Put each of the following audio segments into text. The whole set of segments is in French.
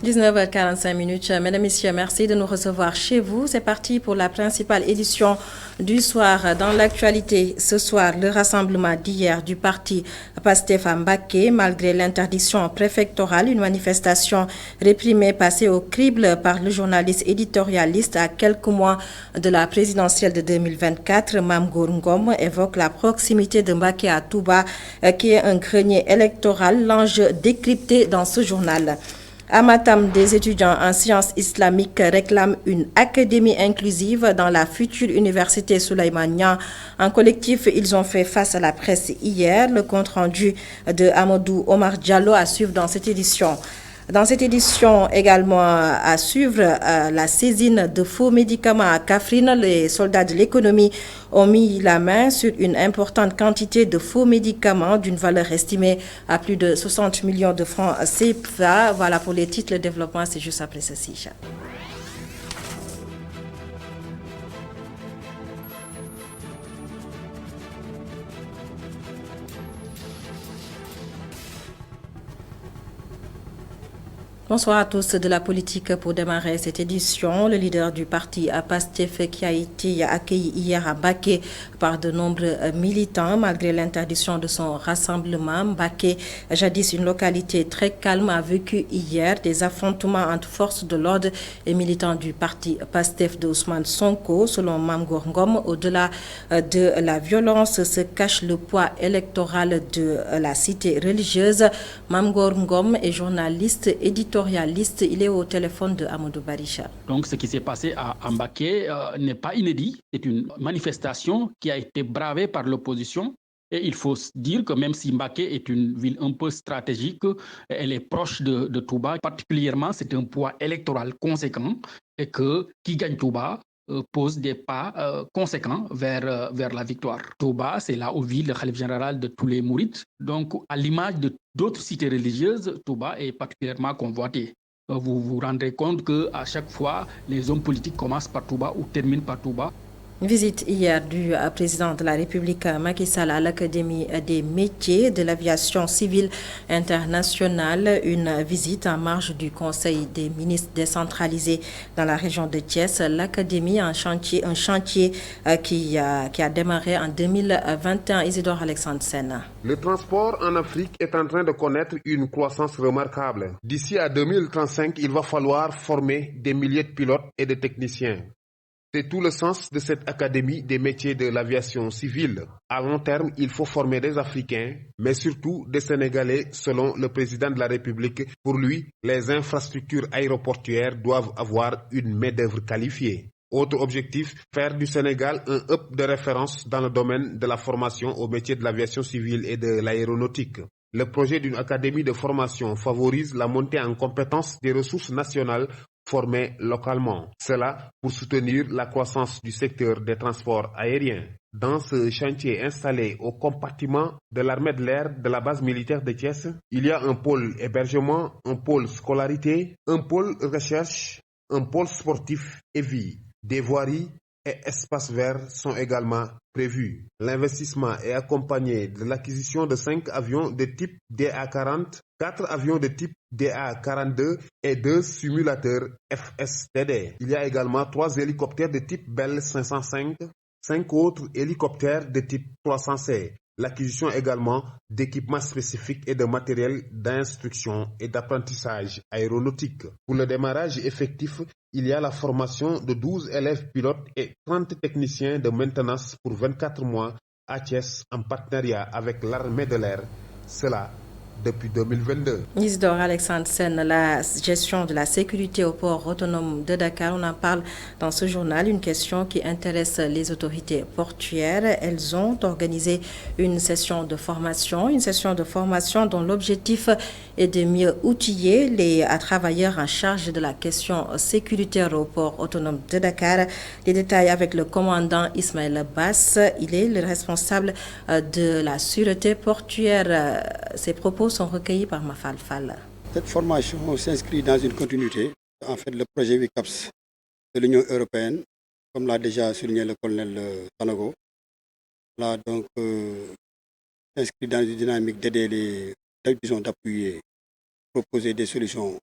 19h45. Mesdames, Messieurs, merci de nous recevoir chez vous. C'est parti pour la principale édition du soir. Dans l'actualité, ce soir, le rassemblement d'hier du parti PASTEF à Mbacké, malgré l'interdiction préfectorale, une manifestation réprimée passée au crible par le journaliste éditorialiste à quelques mois de la présidentielle de 2024. Mame Gor Ngom évoque la proximité de Mbacké à Touba, qui est un grenier électoral, l'enjeu décrypté dans ce journal. À Matam, des étudiants en sciences islamiques réclament une académie inclusive dans la future université Souleymane Niang. En collectif, ils ont fait face à la presse hier. Le compte-rendu de Amadou Omar Diallo à suivre dans cette édition. Dans cette édition également à suivre la saisine de faux médicaments à Kaffrine. Les soldats de l'économie ont mis la main sur une importante quantité de faux médicaments d'une valeur estimée à plus de 60 millions de francs CFA. Voilà pour les titres. Le développement, c'est juste après ceci. Bonsoir à tous. De la politique pour démarrer cette édition. Le leader du parti PASTEF qui a été accueilli hier à Mbacké par de nombreux militants malgré l'interdiction de son rassemblement. Mbacké, jadis une localité très calme, a vécu hier des affrontements entre forces de l'ordre et militants du parti PASTEF de Ousmane Sonko. Selon Mame Gor Ngom, au-delà de la violence se cache le poids électoral de la cité religieuse. Mame Gor Ngom est journaliste éditorialiste. Il est au téléphone de Amadou Barisha. Donc ce qui s'est passé à Mbacké n'est pas inédit. C'est une manifestation qui a été bravée par l'opposition. Et il faut dire que même si Mbacké est une ville un peu stratégique, elle est proche de Touba. Particulièrement, c'est un poids électoral conséquent et que qui gagne Touba pose des pas conséquents vers la victoire. Touba, c'est là où vit le khalife général de tous les mourides. Donc, à l'image d'autres cités religieuses, Touba est particulièrement convoité. Vous vous rendrez compte qu'à chaque fois, les hommes politiques commencent par Touba ou terminent par Touba. Visite hier du président de la République Macky Sall à l'Académie des métiers de l'aviation civile internationale. Une visite en marge du Conseil des ministres décentralisé dans la région de Thiès. L'Académie, un chantier qui a démarré en 2021. Isidore Alexandre Sen. Le transport en Afrique est en train de connaître une croissance remarquable. D'ici à 2035, il va falloir former des milliers de pilotes et de techniciens. C'est tout le sens de cette académie des métiers de l'aviation civile. À long terme, il faut former des Africains, mais surtout des Sénégalais, selon le président de la République. Pour lui, les infrastructures aéroportuaires doivent avoir une main-d'œuvre qualifiée. Autre objectif, faire du Sénégal un hub de référence dans le domaine de la formation aux métiers de l'aviation civile et de l'aéronautique. Le projet d'une académie de formation favorise la montée en compétences des ressources nationales formées localement. Cela pour soutenir la croissance du secteur des transports aériens. Dans ce chantier installé au compartiment de l'armée de l'air de la base militaire de Thiès, il y a un pôle hébergement, un pôle scolarité, un pôle recherche, un pôle sportif et vie. Des voiries et espaces verts sont également prévus. L'investissement est accompagné de l'acquisition de 5 avions de type DA-40, 4 avions de type DA-42 et 2 simulateurs FSTD. Il y a également 3 hélicoptères de type Bell 505, 5 autres hélicoptères de type 300C. L'acquisition également d'équipements spécifiques et de matériel d'instruction et d'apprentissage aéronautique. Pour le démarrage effectif, il y a la formation de 12 élèves pilotes et 30 techniciens de maintenance pour 24 mois à Thiès en partenariat avec l'armée de l'air. Cela depuis 2022. Isidore Alexandre Sen, la gestion de la sécurité au port autonome de Dakar, on en parle dans ce journal, une question qui intéresse les autorités portuaires. Elles ont organisé une session de formation dont l'objectif est de mieux outiller les travailleurs en charge de la question sécuritaire au port autonome de Dakar. Les détails avec le commandant Ismaël Bass, il est le responsable de la sûreté portuaire. Ses propos sont recueillis par Mafal Fall. Cette formation s'inscrit dans une continuité. En fait, le projet WICAPS de l'Union européenne, comme l'a déjà souligné le colonel Sanogo, là donc s'inscrit dans une dynamique d'aider d'appuyer, proposer des solutions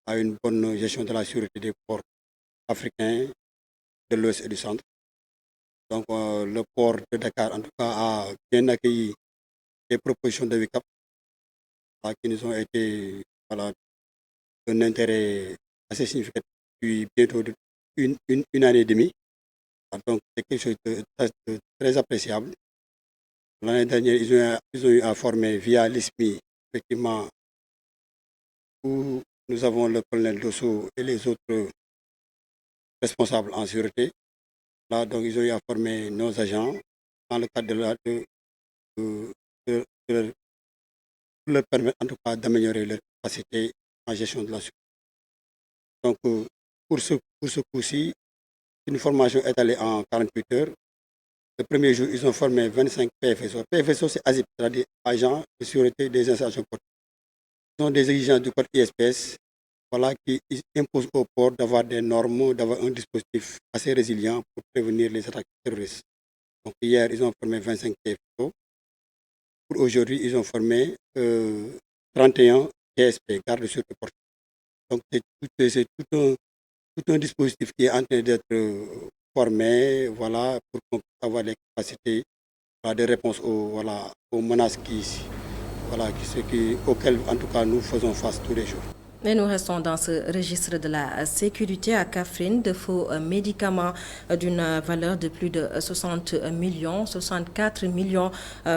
à une bonne gestion de la sécurité des ports africains de l'Ouest et du Centre. Donc, le port de Dakar, en tout cas, a bien accueilli les propositions de WICAP qui nous ont été d'un intérêt assez significatif depuis bientôt une année et demie. Donc, c'est quelque chose de très appréciable. L'année dernière, ils ont eu à former via l'ISMI, effectivement, où nous avons le colonel Dosso et les autres responsables en sûreté. Là, donc, ils ont eu à former nos agents dans le cadre de leur permettre, en tout cas, d'améliorer leur capacité en gestion de la sécurité. Donc, pour ce coup-ci, une formation étalée en 48 heures. Le premier jour, ils ont formé 25 PFSO. PFSO, c'est ASIP, c'est-à-dire agents de sûreté des installations portuaires. Ce sont des exigences du code ISPS qui imposent au port d'avoir des normes, d'avoir un dispositif assez résilient pour prévenir les attaques terroristes. Donc hier, ils ont formé 25 PFSO. Pour aujourd'hui, ils ont formé 31 GSP, garde de sûreté portuaire. Donc c'est tout un dispositif qui est en train d'être formé pour qu'on puisse avoir les capacités de réponse aux menaces auxquelles en tout cas nous faisons face tous les jours. Et nous restons dans ce registre de la sécurité à Kaffrine. De faux médicaments d'une valeur de plus de 64 millions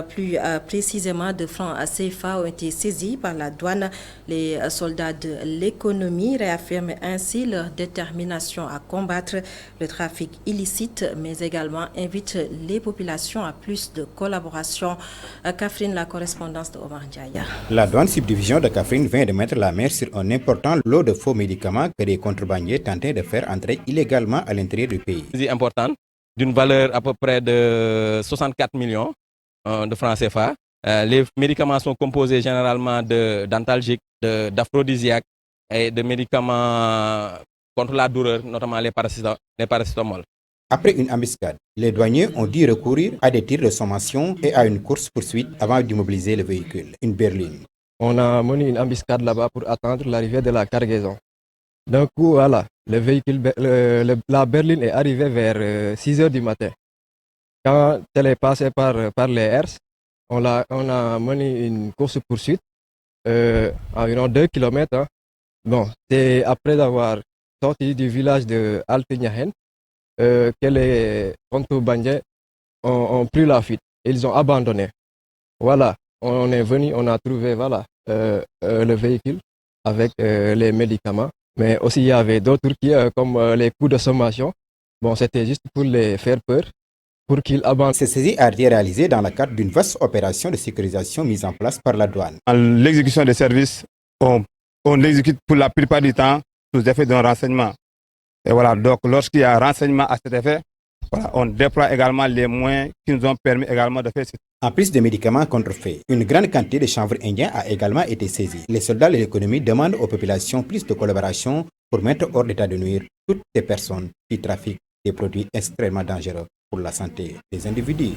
plus précisément de francs CFA ont été saisis par la douane. Les soldats de l'économie réaffirment ainsi leur détermination à combattre le trafic illicite, mais également invitent les populations à plus de collaboration. À Kaffrine, la correspondance de Omar Ndiaye. La douane subdivision de Kaffrine vient de mettre la main sur un important lot de faux médicaments que des contrebandiers tentaient de faire entrer illégalement à l'intérieur du pays. C'est important, d'une valeur à peu près de 64 millions de francs CFA. Les médicaments sont composés généralement d'antalgiques, d'aphrodisiaques et de médicaments contre la douleur, notamment les paracétamol. Après une embuscade, les douaniers ont dû recourir à des tirs de sommation et à une course-poursuite avant d'immobiliser le véhicule, une berline. On a mené une embuscade là-bas pour attendre l'arrivée de la cargaison. D'un coup, voilà, le véhicule, la berline est arrivée vers 6 heures du matin. Quand elle est passée par les HERS, on a mené une course-poursuite, environ 2 km. Hein. Bon, c'est après avoir sorti du village de Altenyahen que les contrebandiers ont pris la fuite. Ils ont abandonné. Voilà. On est venu, on a trouvé le véhicule avec les médicaments, mais aussi il y avait d'autres qui, comme les coups de sommation. Bon, c'était juste pour les faire peur, pour qu'ils abandonnent. Cette saisie a été réalisée dans le cadre d'une vaste opération de sécurisation mise en place par la douane. L'exécution des services, on l'exécute pour la plupart du temps sous effet d'un renseignement. Et voilà, donc lorsqu'il y a un renseignement à cet effet, on déploie également les moyens qui nous ont permis également de faire ce. En plus des médicaments contrefaits, une grande quantité de chanvre indien a également été saisie. Les soldats de l'économie demandent aux populations plus de collaboration pour mettre hors d'état de nuire toutes ces personnes qui trafiquent des produits extrêmement dangereux pour la santé des individus.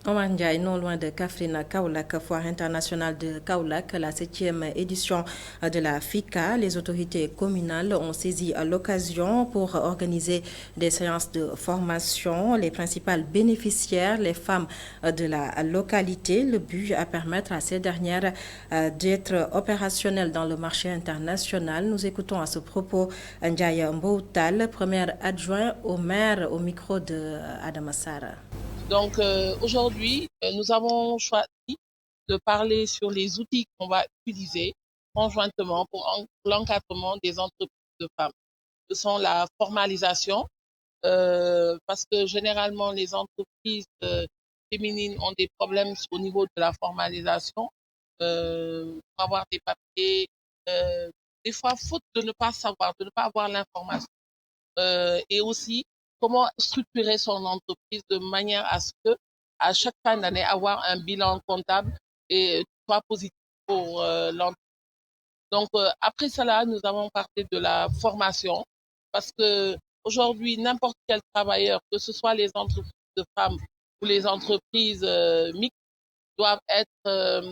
Omar Ndiaye, non loin de Kaffrine, Kaolack, foire internationale de Kaolack, la 7e édition de la FICA. Les autorités communales ont saisi l'occasion pour organiser des séances de formation. Les principales bénéficiaires, les femmes de la localité, le but à permettre à ces dernières d'être opérationnelles dans le marché international. Nous écoutons à ce propos Ndiaye Mboutal, premier adjoint au maire, au micro de Adama Sarr. Donc aujourd'hui, nous avons choisi de parler sur les outils qu'on va utiliser conjointement pour l'encadrement des entreprises de femmes. Ce sont la formalisation, parce que généralement les entreprises féminines ont des problèmes au niveau de la formalisation, pour avoir des papiers, des fois faute de ne pas savoir, de ne pas avoir l'information, et aussi comment structurer son entreprise de manière à ce que, à chaque fin d'année, avoir un bilan comptable et soit positif pour l'entreprise. Donc, après cela, nous avons parlé de la formation parce que aujourd'hui, n'importe quel travailleur, que ce soit les entreprises de femmes ou les entreprises mixtes, doivent être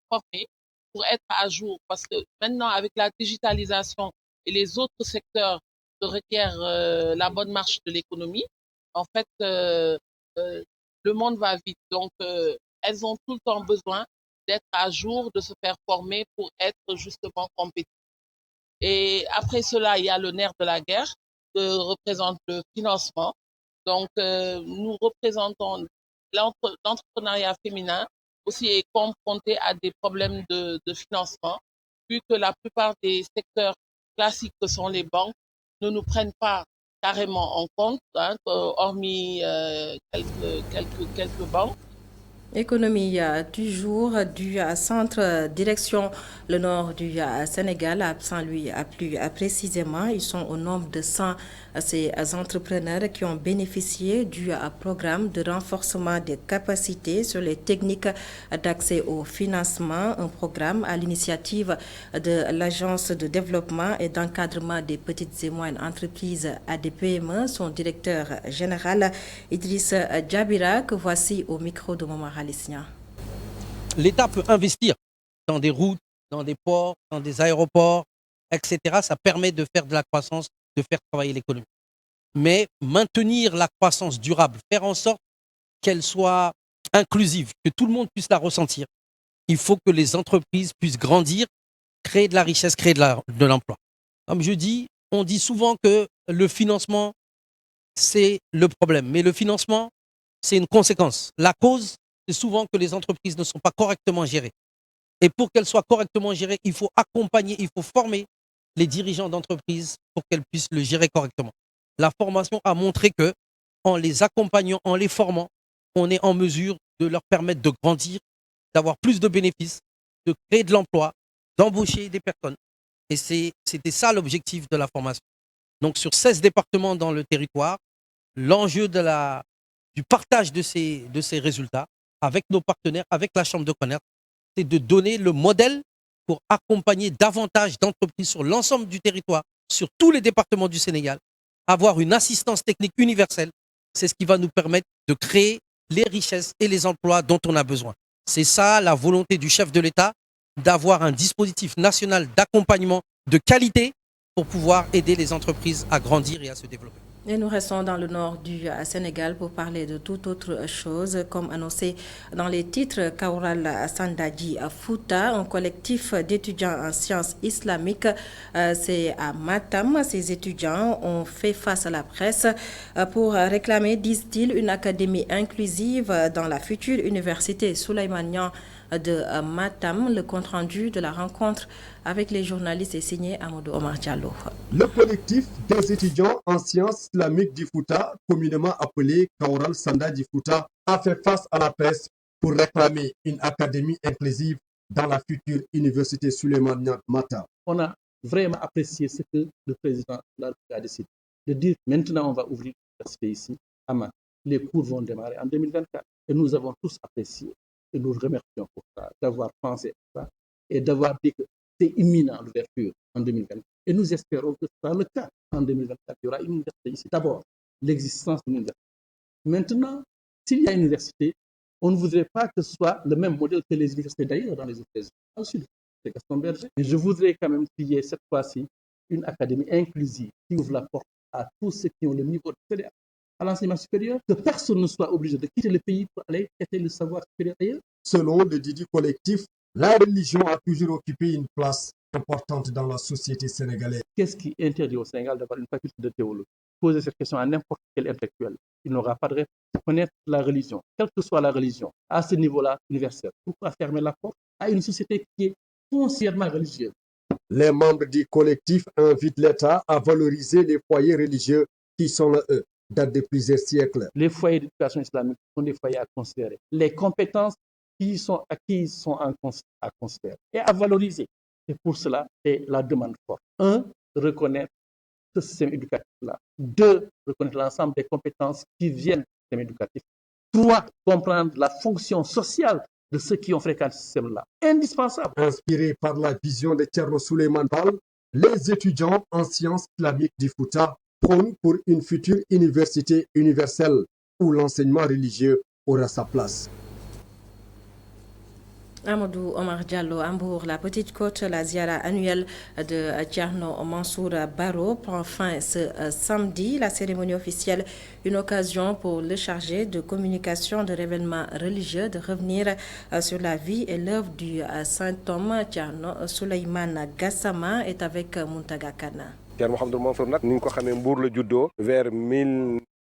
formés pour être à jour, parce que maintenant, avec la digitalisation et les autres secteurs que requiert la bonne marche de l'économie, en fait, le monde va vite. Donc, elles ont tout le temps besoin d'être à jour, de se faire former pour être justement compétitives. Et après cela, il y a le nerf de la guerre que représente le financement. Donc, nous représentons l'entrepreneuriat féminin aussi est confronté à des problèmes de financement, vu que la plupart des secteurs classiques que sont les banques ne nous prennent pas carrément en compte, hormis quelques banques. Économie du jour du centre direction le nord du Sénégal, à Saint-Louis plus précisément. Ils sont au nombre de 100 ces entrepreneurs qui ont bénéficié du programme de renforcement des capacités sur les techniques d'accès au financement, un programme à l'initiative de l'Agence de développement et d'encadrement des petites et moyennes entreprises ADPME. Son directeur général, Idriss Djabira, que voici au micro de Momar Alisnia. L'État peut investir dans des routes, dans des ports, dans des aéroports, etc. Ça permet de faire de la croissance, de faire travailler l'économie. Mais maintenir la croissance durable, faire en sorte qu'elle soit inclusive, que tout le monde puisse la ressentir. Il faut que les entreprises puissent grandir, créer de la richesse, créer de l'emploi. Comme je dis, on dit souvent que le financement, c'est le problème. Mais le financement, c'est une conséquence. La cause, c'est souvent que les entreprises ne sont pas correctement gérées. Et pour qu'elles soient correctement gérées, il faut accompagner, il faut former les dirigeants d'entreprise pour qu'elles puissent le gérer correctement. La formation a montré que, en les accompagnant, en les formant, on est en mesure de leur permettre de grandir, d'avoir plus de bénéfices, de créer de l'emploi, d'embaucher des personnes. Et c'était ça l'objectif de la formation. Donc sur 16 départements dans le territoire, l'enjeu du partage de ces résultats avec nos partenaires, avec la Chambre de commerce, c'est de donner le modèle pour accompagner davantage d'entreprises sur l'ensemble du territoire, sur tous les départements du Sénégal, avoir une assistance technique universelle. C'est ce qui va nous permettre de créer les richesses et les emplois dont on a besoin. C'est ça la volonté du chef de l'État, d'avoir un dispositif national d'accompagnement de qualité pour pouvoir aider les entreprises à grandir et à se développer. Et nous restons dans le nord du Sénégal pour parler de toute autre chose. Comme annoncé dans les titres, Kaural Sandadji Fouta, un collectif d'étudiants en sciences islamiques, c'est à Matam. Ces étudiants ont fait face à la presse pour réclamer, disent-ils, une académie inclusive dans la future université Souleymane Niang de Matam. Le compte-rendu de la rencontre avec les journalistes est signé Amadou Omar Diallo. Le collectif des étudiants en sciences islamiques du Fouta, communément appelé Kaural Sandadji Fouta, a fait face à la presse pour réclamer une académie inclusive dans la future université Souleymane Niang Matam. On a vraiment apprécié ce que le président a décidé de dire. Maintenant, on va ouvrir l'université ici à Matam. Les cours vont démarrer en 2024 et nous avons tous apprécié. Et nous remercions pour ça, d'avoir pensé à ça et d'avoir dit que c'est imminent l'ouverture en 2024. Et nous espérons que ce sera le cas en 2024. Il y aura une université ici. D'abord, l'existence d'une université. Maintenant, s'il y a une université, on ne voudrait pas que ce soit le même modèle que les universités d'ailleurs dans les États-Unis. Ensuite, c'est Gaston Berger. Et je voudrais quand même qu'il y ait cette fois-ci une académie inclusive qui ouvre la porte à tous ceux qui ont le niveau de à l'enseignement supérieur, que personne ne soit obligé de quitter le pays pour aller quitter le savoir supérieur ailleurs. Selon le Didi collectif, la religion a toujours occupé une place importante dans la société sénégalaise. Qu'est-ce qui interdit au Sénégal d'avoir une faculté de théologie? Poser cette question à n'importe quel intellectuel, il n'aura pas de réponse. Connaître la religion, quelle que soit la religion, à ce niveau-là universel. Pourquoi fermer la porte à une société qui est foncièrement religieuse? Les membres du collectif invitent l'État à valoriser les foyers religieux qui sont eux. Date de plusieurs siècles. Les foyers d'éducation islamique sont des foyers à considérer. Les compétences qui sont acquises sont à considérer et à valoriser. Et pour cela, c'est la demande forte. 1, reconnaître ce système éducatif-là. 2, reconnaître l'ensemble des compétences qui viennent du système éducatif. 3, comprendre la fonction sociale de ceux qui ont fréquenté ce système-là. Indispensable. Inspirés par la vision de Thierno Souleymane Baal, les étudiants en sciences islamiques du Fouta prône pour une future université universelle où l'enseignement religieux aura sa place. Amadou Omar Diallo, Hambourg, la Petite Côte, la ziara annuelle de Thierno Mansour Baro prend fin ce samedi. La cérémonie officielle, une occasion pour le chargé de communication de l'événement religieux de revenir sur la vie et l'œuvre du saint homme Thierno Souleymane Gassama est avec Muntaga Kana.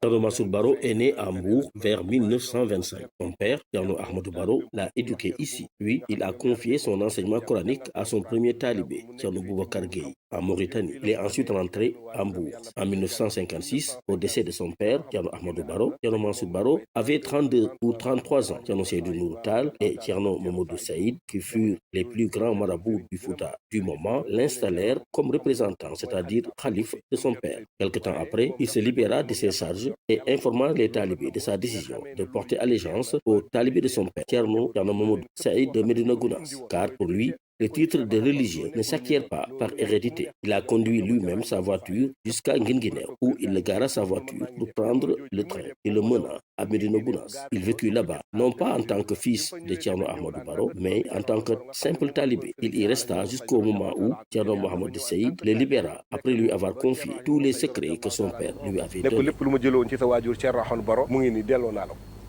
Thierno Mansour Baro est né à Hambourg vers 1925. Son père, Thierno Ahmadou Baro, l'a éduqué ici. Puis, il a confié son enseignement coranique à son premier talibé, Thierno Boubacar Gueye, en Mauritanie. Il est ensuite rentré à Hambourg. En 1956, au décès de son père, Thierno Ahmadou Baro, Thierno Mansour Baro avait 32 ou 33 ans. Thierno Seydou Nourou Tall et Thierno Mamadou Saïd, qui furent les plus grands marabouts du Fouta du moment, l'installèrent comme représentant, c'est-à-dire calife de son père. Quelque temps après, il se libéra de ses charges et informa les talibés de sa décision de porter allégeance aux talibés de son père, Thierno Mamadou Saïd de Médina Gounass, car pour lui, le titre de religieux ne s'acquiert pas par hérédité. Il a conduit lui-même sa voiture jusqu'à Nguinguinéo, où il gara sa voiture pour prendre le train et le mena à Médina Gounass. Il vécut là-bas, non pas en tant que fils de Thierno Ahmadou Baro, mais en tant que simple talibé. Il y resta jusqu'au moment où Thierno Mohamed Saïd le libéra, après lui avoir confié tous les secrets que son père lui avait donnés.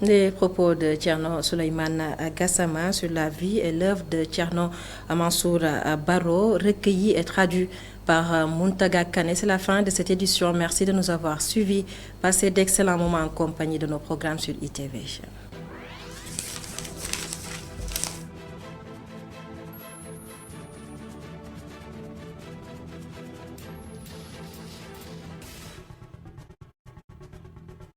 Les propos de Thierno Souleymane Gassama sur la vie et l'œuvre de Thierno Mansour Baro, recueillis et traduits par Muntaga Kane. C'est la fin de cette édition. Merci de nous avoir suivis. Passez d'excellents moments en compagnie de nos programmes sur ITV.